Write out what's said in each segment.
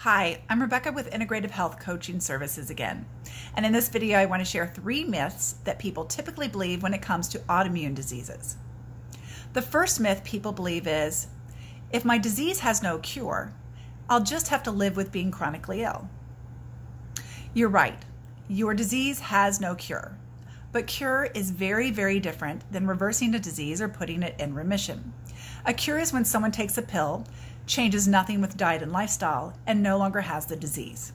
Hi, I'm Rebecca with Integrative Health Coaching Services again. And in this video, I want to share 3 myths that people typically believe when it comes to autoimmune diseases. The first myth people believe is, if my disease has no cure, I'll just have to live with being chronically ill. You're right, your disease has no cure. But cure is very, very different than reversing a disease or putting it in remission. A cure is when someone takes a pill, changes nothing with diet and lifestyle, and no longer has the disease.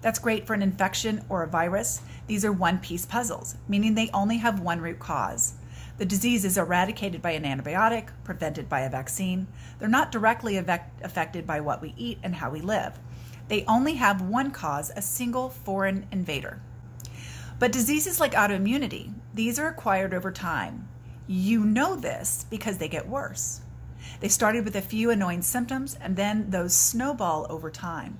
That's great for an infection or a virus. These are one-piece puzzles, meaning they only have one root cause. The disease is eradicated by an antibiotic, prevented by a vaccine. They're not directly affected by what we eat and how we live. They only have one cause, a single foreign invader. But diseases like autoimmunity, these are acquired over time. You know this because they get worse. They started with a few annoying symptoms and then those snowball over time.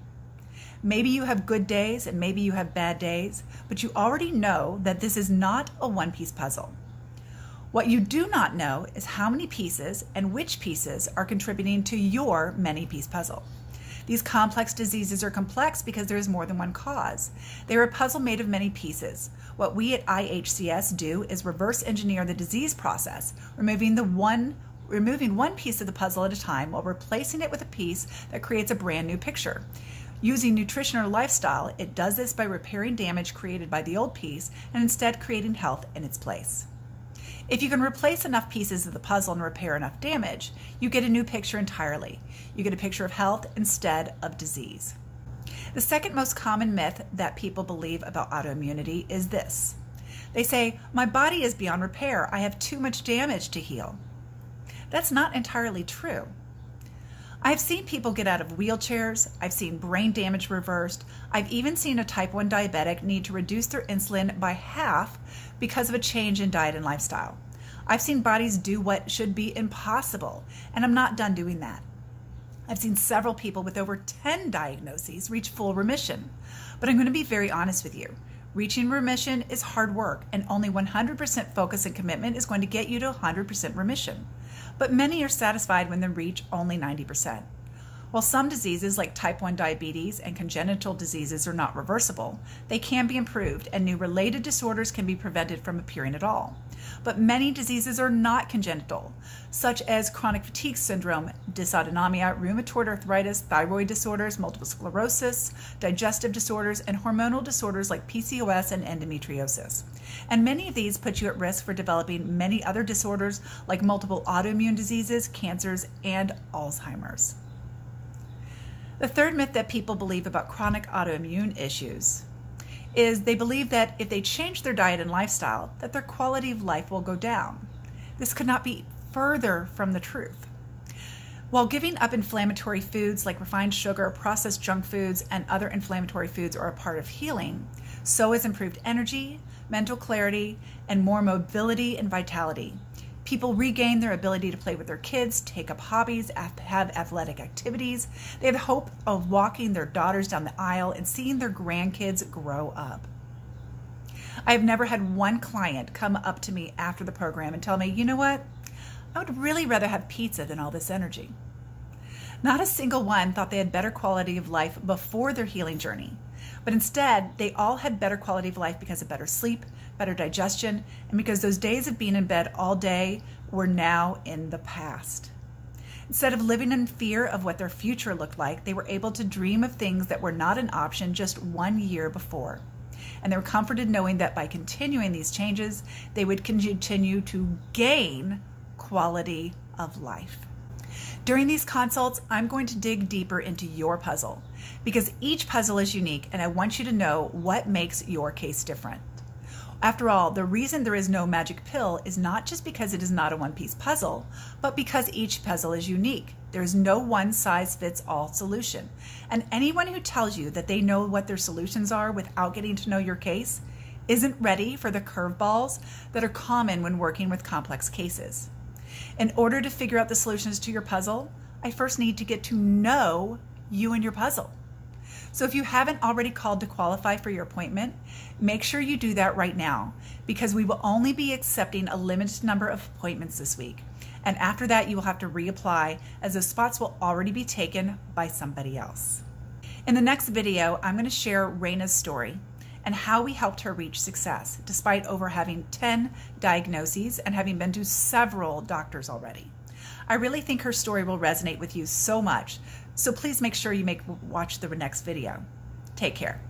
Maybe you have good days and maybe you have bad days, but you already know that this is not a one-piece puzzle. What you do not know is how many pieces and which pieces are contributing to your many-piece puzzle. These complex diseases are complex because there is more than one cause. They are a puzzle made of many pieces. What we at IHCS do is reverse engineer the disease process, removing one piece of the puzzle at a time while replacing it with a piece that creates a brand new picture. Using nutrition or lifestyle, it does this by repairing damage created by the old piece and instead creating health in its place. If you can replace enough pieces of the puzzle and repair enough damage, you get a new picture entirely. You get a picture of health instead of disease. The second most common myth that people believe about autoimmunity is this. They say, my body is beyond repair. I have too much damage to heal. That's not entirely true. I've seen people get out of wheelchairs. I've seen brain damage reversed. I've even seen a type 1 diabetic need to reduce their insulin by half because of a change in diet and lifestyle. I've seen bodies do what should be impossible, and I'm not done doing that. I've seen several people with over 10 diagnoses reach full remission. But I'm going to be very honest with you. Reaching remission is hard work, and only 100% focus and commitment is going to get you to 100% remission. But many are satisfied when they reach only 90%. While some diseases like type 1 diabetes and congenital diseases are not reversible, they can be improved and new related disorders can be prevented from appearing at all. But many diseases are not congenital, such as chronic fatigue syndrome, dysautonomia, rheumatoid arthritis, thyroid disorders, multiple sclerosis, digestive disorders, and hormonal disorders like PCOS and endometriosis. And many of these put you at risk for developing many other disorders like multiple autoimmune diseases, cancers, and Alzheimer's. The third myth that people believe about chronic autoimmune issues is they believe that if they change their diet and lifestyle, that their quality of life will go down. This could not be further from the truth. While giving up inflammatory foods like refined sugar, processed junk foods, and other inflammatory foods are a part of healing, so is improved energy, mental clarity, and more mobility and vitality. People regain their ability to play with their kids, take up hobbies, have athletic activities. They have the hope of walking their daughters down the aisle and seeing their grandkids grow up. I have never had one client come up to me after the program and tell me, you know what? I would really rather have pizza than all this energy. Not a single one thought they had better quality of life before their healing journey, but instead they all had better quality of life because of better sleep, better digestion, and because those days of being in bed all day were now in the past. Instead of living in fear of what their future looked like, they were able to dream of things that were not an option just 1 year before. And they were comforted knowing that by continuing these changes, they would continue to gain quality of life. During these consults, I'm going to dig deeper into your puzzle because each puzzle is unique and I want you to know what makes your case different. After all, the reason there is no magic pill is not just because it is not a one-piece puzzle, but because each puzzle is unique. There is no one-size-fits-all solution. And anyone who tells you that they know what their solutions are without getting to know your case isn't ready for the curveballs that are common when working with complex cases. In order to figure out the solutions to your puzzle, I first need to get to know you and your puzzle. So if you haven't already called to qualify for your appointment, make sure you do that right now because we will only be accepting a limited number of appointments this week. And after that, you will have to reapply as those spots will already be taken by somebody else. In the next video, I'm going to share Raina's story and how we helped her reach success, despite over having 10 diagnoses and having been to several doctors already. I really think her story will resonate with you so much, so please make sure you watch the next video. Take care.